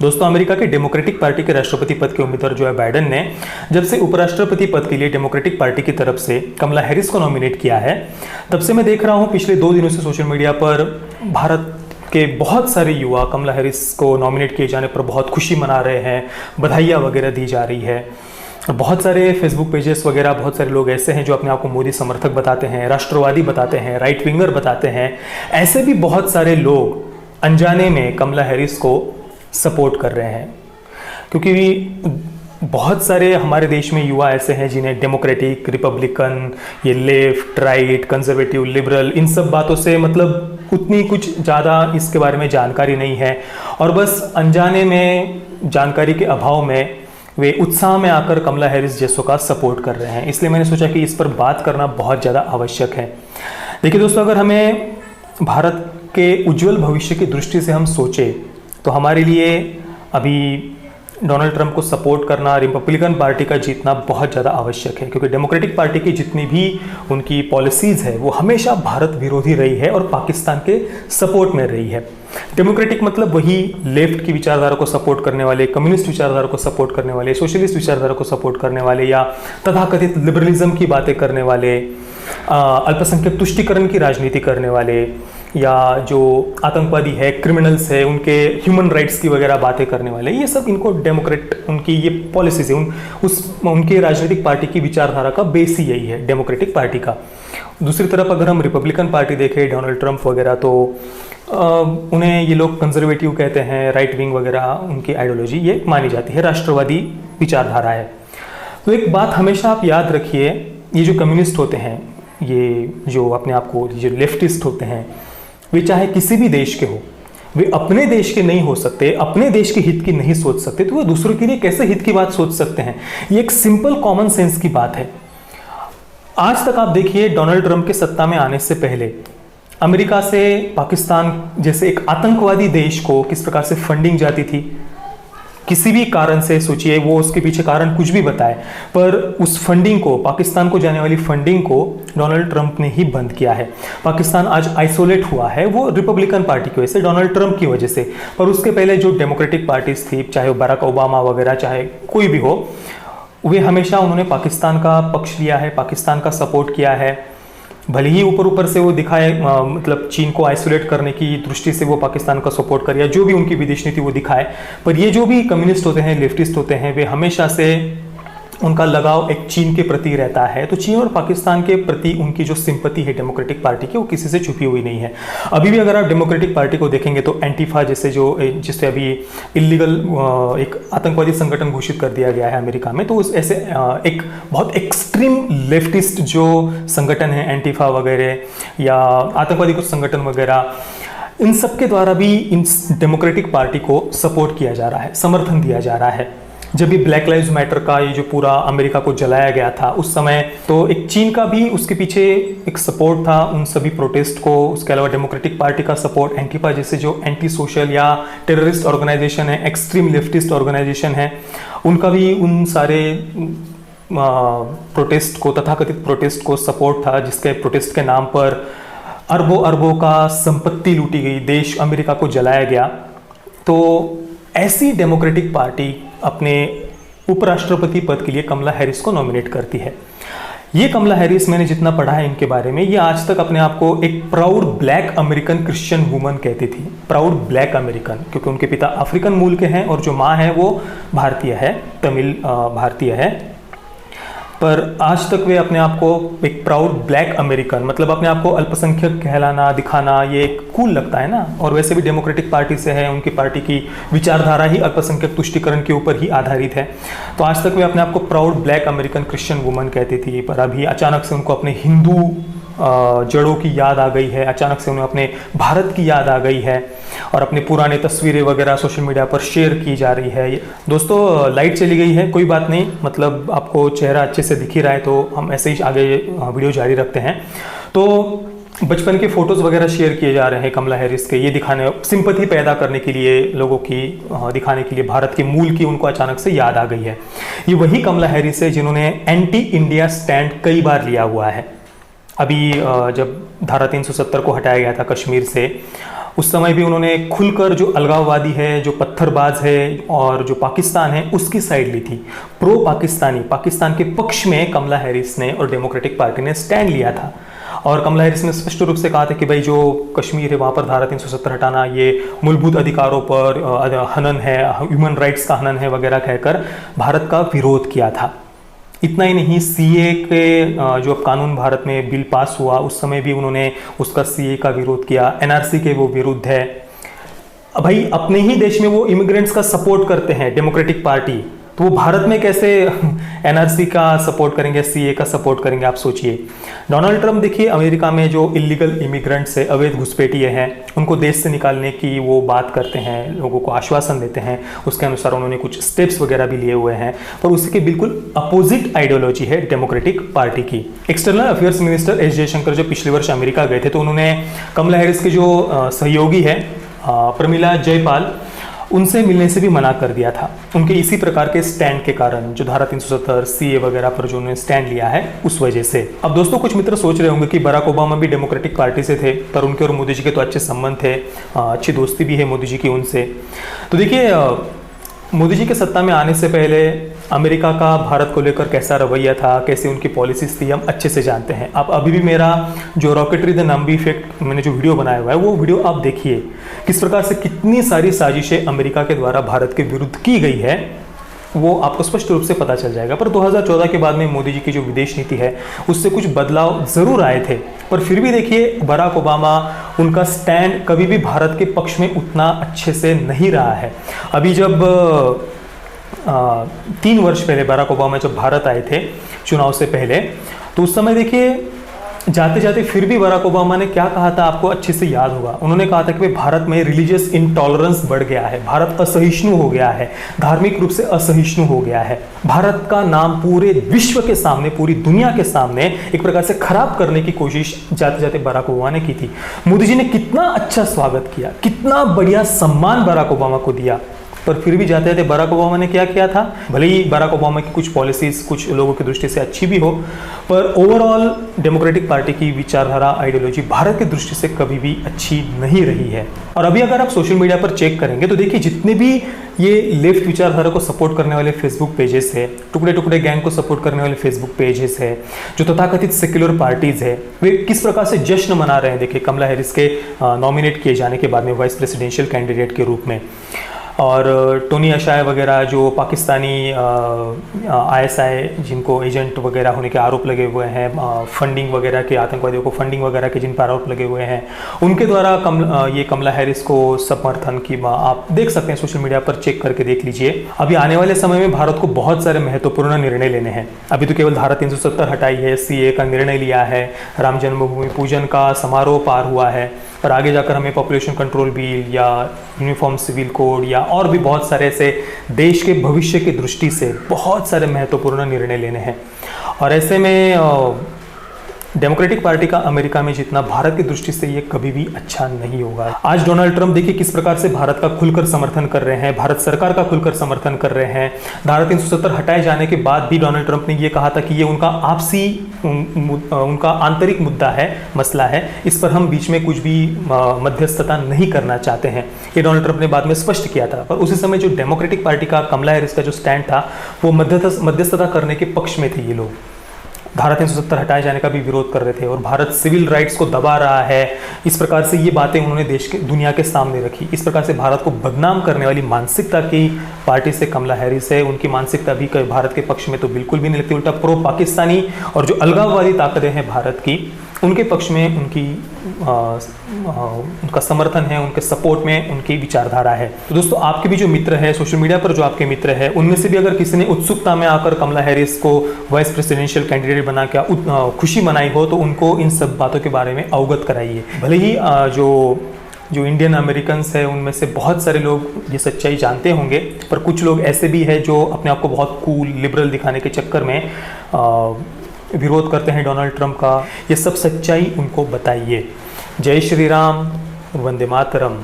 दोस्तों, अमेरिका के democratic party के राष्ट्रपति पद के उम्मीदवार जो है बाइडेन ने जब से उपराष्ट्रपति पद के लिए डेमोक्रेटिक पार्टी की तरफ से कमला हैरिस को नॉमिनेट किया है, तब से मैं देख रहा हूँ पिछले 2 दिनों से सोशल मीडिया पर भारत के बहुत सारे युवा कमला हैरिस को नॉमिनेट किए जाने पर बहुत खुशी मना रहे हैं, बधाइयाँ वगैरह दी जा रही है। बहुत सारे फेसबुक पेजेस वगैरह, बहुत सारे लोग ऐसे हैं जो अपने आप को मोदी समर्थक बताते हैं, राष्ट्रवादी बताते हैं, राइट विंगर बताते हैं। ऐसे भी बहुत सारे लोग अनजाने में कमला हैरिस को सपोर्ट कर रहे हैं, क्योंकि बहुत सारे हमारे देश में युवा ऐसे हैं जिन्हें डेमोक्रेटिक, रिपब्लिकन, ये लेफ्ट, राइट, कंजर्वेटिव, लिबरल, इन सब बातों से मतलब उतनी कुछ ज़्यादा इसके बारे में जानकारी नहीं है, और बस अनजाने में, जानकारी के अभाव में वे उत्साह में आकर कमला हैरिस जैसों का सपोर्ट कर रहे हैं। इसलिए मैंने सोचा कि इस पर बात करना बहुत ज़्यादा आवश्यक है। देखिए दोस्तों, अगर हमें भारत के उज्जवल भविष्य की दृष्टि से हम सोचें तो हमारे लिए अभी डोनाल्ड ट्रंप को सपोर्ट करना, रिपब्लिकन पार्टी का जीतना बहुत ज़्यादा आवश्यक है, क्योंकि डेमोक्रेटिक पार्टी की जितनी भी उनकी पॉलिसीज़ है वो हमेशा भारत विरोधी रही है और पाकिस्तान के सपोर्ट में रही है। डेमोक्रेटिक मतलब वही लेफ्ट की विचारधारा को सपोर्ट करने वाले, कम्युनिस्ट विचारधारा को सपोर्ट करने वाले, सोशलिस्ट विचारधारा को सपोर्ट करने वाले, या तथाकथित लिबरलिज्म की बातें करने वाले, अल्पसंख्यक तुष्टीकरण की राजनीति करने वाले, या जो आतंकवादी है, क्रिमिनल्स है, उनके ह्यूमन राइट्स की वगैरह बातें करने वाले, ये सब इनको डेमोक्रेट, उनकी ये पॉलिसीज है, उनके राजनीतिक पार्टी की विचारधारा का बेस ही यही है, डेमोक्रेटिक पार्टी का। दूसरी तरफ अगर हम रिपब्लिकन पार्टी देखें, डोनाल्ड ट्रंप वगैरह, तो उन्हें ये लोग कंजर्वेटिव कहते हैं, राइट विंग वगैरह उनकी आइडियोलॉजी ये मानी जाती है, राष्ट्रवादी विचारधारा है। तो एक बात हमेशा आप याद रखिए, ये जो कम्युनिस्ट होते हैं, ये जो अपने आप को जो लेफ्टिस्ट होते हैं, वे चाहे किसी भी देश के हो, वे अपने देश के नहीं हो सकते, अपने देश के हित की नहीं सोच सकते, तो वे दूसरों के लिए कैसे हित की बात सोच सकते हैं? ये एक सिंपल कॉमन सेंस की बात है। आज तक आप देखिए, डोनाल्ड ट्रंप के सत्ता में आने से पहले अमेरिका से पाकिस्तान जैसे एक आतंकवादी देश को किस प्रकार से फंडिंग जाती थी, किसी भी कारण से, सोचिए वो उसके पीछे कारण कुछ भी बताए, पर उस फंडिंग को, पाकिस्तान को जाने वाली फंडिंग को डोनाल्ड ट्रंप ने ही बंद किया है। पाकिस्तान आज आइसोलेट हुआ है, वो रिपब्लिकन पार्टी की वजह से, डोनाल्ड ट्रंप की वजह से। पर उसके पहले जो डेमोक्रेटिक पार्टीज थी, चाहे वो बराक ओबामा वगैरह, चाहे कोई भी हो, वे हमेशा उन्होंने पाकिस्तान का पक्ष लिया है, पाकिस्तान का सपोर्ट किया है। भले ही ऊपर ऊपर से वो दिखाए, मतलब चीन को आइसोलेट करने की दृष्टि से वो पाकिस्तान का सपोर्ट करे, या जो भी उनकी विदेश नीति वो दिखाए, पर ये जो भी कम्युनिस्ट होते हैं, लेफ्टिस्ट होते हैं, वे हमेशा से उनका लगाव एक चीन के प्रति रहता है। तो चीन और पाकिस्तान के प्रति उनकी जो सिंपैथी है डेमोक्रेटिक पार्टी की, वो किसी से छुपी हुई नहीं है। अभी भी अगर आप डेमोक्रेटिक पार्टी को देखेंगे तो एंटीफा जैसे जिससे अभी इलीगल एक आतंकवादी संगठन घोषित कर दिया गया है अमेरिका में, तो उस ऐसे एक बहुत एक्सट्रीम लेफ्टिस्ट जो संगठन है, एंटीफा वगैरह या आतंकवादी कुछ संगठन वगैरह, इन सब के द्वारा भी इन डेमोक्रेटिक पार्टी को सपोर्ट किया जा रहा है, समर्थन दिया जा रहा है। जब भी ब्लैक लाइव्स मैटर का ये जो पूरा अमेरिका को जलाया गया था उस समय, तो एक चीन का भी उसके पीछे एक सपोर्ट था उन सभी प्रोटेस्ट को। उसके अलावा डेमोक्रेटिक पार्टी का सपोर्ट, एंटीफा जैसे जो एंटी सोशल या टेररिस्ट ऑर्गेनाइजेशन है, एक्सट्रीम लेफ्टिस्ट ऑर्गेनाइजेशन है, उनका भी उन सारे प्रोटेस्ट को, तथाकथित प्रोटेस्ट को सपोर्ट था, जिसके प्रोटेस्ट के नाम पर अरबों अरबों का संपत्ति लूटी गई, देश अमेरिका को जलाया गया। तो ऐसी डेमोक्रेटिक पार्टी अपने उपराष्ट्रपति पद के लिए कमला हैरिस को नॉमिनेट करती है। ये कमला हैरिस, मैंने जितना पढ़ा है इनके बारे में, ये आज तक अपने आप को एक proud black American Christian woman कहती थी। प्राउड ब्लैक अमेरिकन, क्योंकि उनके पिता अफ्रीकन मूल के हैं और जो माँ है वो भारतीय है, तमिल भारतीय है। पर आज तक वे अपने आप को एक प्राउड ब्लैक अमेरिकन, मतलब अपने आप को अल्पसंख्यक कहलाना, दिखाना, ये एक कूल लगता है ना। और वैसे भी डेमोक्रेटिक पार्टी से है, उनकी पार्टी की विचारधारा ही अल्पसंख्यक तुष्टीकरण के ऊपर ही आधारित है। तो आज तक वे अपने आप को proud black American Christian woman कहती थी, पर अभी अचानक से उनको अपने हिंदू जड़ों की याद आ गई है, अचानक से उन्हें अपने भारत की याद आ गई है, और अपने पुराने तस्वीरें वगैरह सोशल मीडिया पर शेयर की जा रही है। दोस्तों, लाइट चली गई है, कोई बात नहीं, मतलब आपको चेहरा अच्छे से दिख ही रहा है, तो हम ऐसे ही आगे वीडियो जारी रखते हैं। तो बचपन के फोटोज़ वगैरह शेयर किए जा रहे हैं कमला हैरिस के, ये दिखाने, सिंपैथी पैदा करने के लिए, लोगों की दिखाने के लिए, भारत के मूल की उनको अचानक से याद आ गई है। ये वही कमला हैरिस है जिन्होंने एंटी इंडिया स्टैंड कई बार लिया हुआ है। अभी जब धारा 370 को हटाया गया था कश्मीर से, उस समय भी उन्होंने खुलकर जो अलगाववादी है, जो पत्थरबाज है और जो पाकिस्तान है उसकी साइड ली थी। प्रो पाकिस्तानी, पाकिस्तान के पक्ष में कमला हैरिस ने और डेमोक्रेटिक पार्टी ने स्टैंड लिया था। और कमला हैरिस ने स्पष्ट रूप से कहा था कि भाई जो कश्मीर है वहाँ पर धारा 370 हटाना ये मूलभूत अधिकारों पर हनन है, ह्यूमन राइट्स का हनन है वगैरह कहकर भारत का विरोध किया था। इतना ही नहीं, सीए के जो कानून भारत में बिल पास हुआ उस समय भी उन्होंने उसका सीए का विरोध किया। एनआरसी के वो विरुद्ध है। भाई अपने ही देश में वो इमिग्रेंट्स का सपोर्ट करते हैं डेमोक्रेटिक पार्टी, तो वो भारत में कैसे एनआरसी का सपोर्ट करेंगे, सीए का सपोर्ट करेंगे, आप सोचिए। डोनाल्ड ट्रंप देखिए अमेरिका में जो इलीगल इमिग्रेंट्स है, अवैध घुसपैठिए हैं, उनको देश से निकालने की वो बात करते हैं, लोगों को आश्वासन देते हैं, उसके अनुसार उन्होंने कुछ स्टेप्स वगैरह भी लिए हुए हैं। पर उसी के बिल्कुल अपोजिट आइडियोलॉजी है डेमोक्रेटिक पार्टी की। External affairs minister S Jaishankar जो पिछले वर्ष अमेरिका गए थे, तो उन्होंने कमला हैरिस के जो सहयोगी है प्रमिला जयपाल, उनसे मिलने से भी मना कर दिया था, उनके इसी प्रकार के स्टैंड के कारण, जो धारा 370 सीए वगैरह पर जो उन्होंने स्टैंड लिया है उस वजह से। अब दोस्तों कुछ मित्र सोच रहे होंगे कि बराक ओबामा भी डेमोक्रेटिक पार्टी से थे, पर उनके और मोदी जी के तो अच्छे संबंध थे, अच्छी दोस्ती भी है मोदी जी की उनसे। तो देखिए मोदी जी के सत्ता में आने से पहले अमेरिका का भारत को लेकर कैसा रवैया था, कैसे उनकी पॉलिसीज थी, हम अच्छे से जानते हैं। आप अभी भी मेरा जो रॉकेटरी द नंबी इफेक्ट मैंने जो वीडियो बनाया हुआ है वो वीडियो आप देखिए, किस प्रकार से कितनी सारी साजिशें अमेरिका के द्वारा भारत के विरुद्ध की गई है, वो आपको स्पष्ट रूप से पता चल जाएगा। पर 2014 के बाद में मोदी जी की जो विदेश नीति है उससे कुछ बदलाव जरूर आए थे, पर फिर भी देखिए बराक ओबामा, उनका स्टैंड कभी भी भारत के पक्ष में उतना अच्छे से नहीं रहा है। अभी जब 3 वर्ष पहले बराक ओबामा जब भारत आए थे चुनाव से पहले, तो उस समय देखिए जाते जाते फिर भी बराक ओबामा ने क्या कहा था, आपको अच्छे से याद होगा। उन्होंने कहा था कि भाई भारत में रिलीजियस इंटॉलरेंस बढ़ गया है, भारत असहिष्णु हो गया है, धार्मिक रूप से असहिष्णु हो गया है। भारत का नाम पूरे विश्व के सामने, पूरी दुनिया के सामने एक प्रकार से खराब करने की कोशिश जाते जाते बराक ओबामा ने की थी। मोदी जी ने कितना अच्छा स्वागत किया, कितना बढ़िया सम्मान बराक ओबामा को दिया, पर फिर भी जाते जाते बराक ओबामा ने क्या किया था, भले ही बराक ओबामा की कुछ पॉलिसीज कुछ लोगों की दृष्टि से अच्छी भी हो, पर ओवरऑल डेमोक्रेटिक पार्टी की विचारधारा, आइडियोलॉजी भारत की दृष्टि से कभी भी अच्छी नहीं रही है। और अभी अगर आप सोशल मीडिया पर चेक करेंगे तो देखिए जितने भी ये लेफ्ट विचारधारा को सपोर्ट करने वाले फेसबुक पेजेस है, टुकड़े टुकड़े गैंग को सपोर्ट करने वाले फेसबुक पेजेस है, जो तथाकथित सेक्युलर पार्टीज है, वे किस प्रकार से जश्न मना रहे हैं देखिए कमला हैरिस के नॉमिनेट किए जाने के बाद में वाइस प्रेसिडेंशियल कैंडिडेट के रूप में। और टोनी अशाय वगैरह जो पाकिस्तानी आईएसआई जिनको एजेंट वगैरह होने के आरोप लगे हुए हैं, फंडिंग वगैरह के, आतंकवादियों को फंडिंग वगैरह के जिन पर आरोप लगे हुए हैं, उनके द्वारा ये कमला हैरिस को समर्थन की आप देख सकते हैं, सोशल मीडिया पर चेक करके देख लीजिए। अभी आने वाले समय में भारत को बहुत सारे महत्वपूर्ण निर्णय लेने हैं। अभी तो केवल धारा 370 हटाई है, सीए का निर्णय लिया है, राम जन्मभूमि पूजन का समारोह पार हुआ है, पर आगे जाकर हमें पॉपुलेशन कंट्रोल बिल या यूनिफॉर्म सिविल कोड या और भी बहुत सारे ऐसे देश के भविष्य की दृष्टि से बहुत सारे महत्वपूर्ण निर्णय लेने हैं। और ऐसे में डेमोक्रेटिक पार्टी का अमेरिका में जीतना भारत की दृष्टि से ये कभी भी अच्छा नहीं होगा। आज डोनाल्ड ट्रंप देखिए किस प्रकार से भारत का खुलकर समर्थन कर रहे हैं, भारत सरकार का खुलकर समर्थन कर रहे हैं। धारा 370 हटाए जाने के बाद भी डोनाल्ड ट्रंप ने ये कहा था कि ये उनका आपसी उनका आंतरिक मुद्दा है, मसला है, इस पर हम बीच में कुछ भी मध्यस्थता नहीं करना चाहते हैं। ये डोनाल्ड ट्रंप ने बाद में स्पष्ट किया था। पर उसी समय जो डेमोक्रेटिक पार्टी का कमला हैरिस का जो स्टैंड था वो मध्यस्थता करने के पक्ष में थे। ये लोग धारा 370 हटाए जाने का भी विरोध कर रहे थे और भारत सिविल राइट्स को दबा रहा है, इस प्रकार से ये बातें उन्होंने देश के दुनिया के सामने रखी। इस प्रकार से भारत को बदनाम करने वाली मानसिकता की पार्टी से कमला हैरिस है। उनकी मानसिकता भी भारत के पक्ष में तो बिल्कुल भी नहीं लगती, उल्टा प्रो पाकिस्तानी और जो अलगाववादी ताकतें हैं भारत की, उनके पक्ष में उनका समर्थन है, उनके सपोर्ट में उनकी विचारधारा है। तो दोस्तों आपके भी जो मित्र है सोशल मीडिया पर, जो आपके मित्र है, उनमें से भी अगर किसी ने उत्सुकता में आकर कमला हैरिस को वाइस प्रेसिडेंशियल कैंडिडेट बना के खुशी मनाई हो तो उनको इन सब बातों के बारे में अवगत कराइए। भले ही जो इंडियन अमेरिकन्स है उनमें से बहुत सारे लोग ये सच्चाई जानते होंगे, पर कुछ लोग ऐसे भी है जो अपने आप को बहुत कूल लिबरल दिखाने के चक्कर में विरोध करते हैं डोनाल्ड ट्रंप का। ये सब सच्चाई उनको बताइए। जय श्री राम, वंदे मातरम।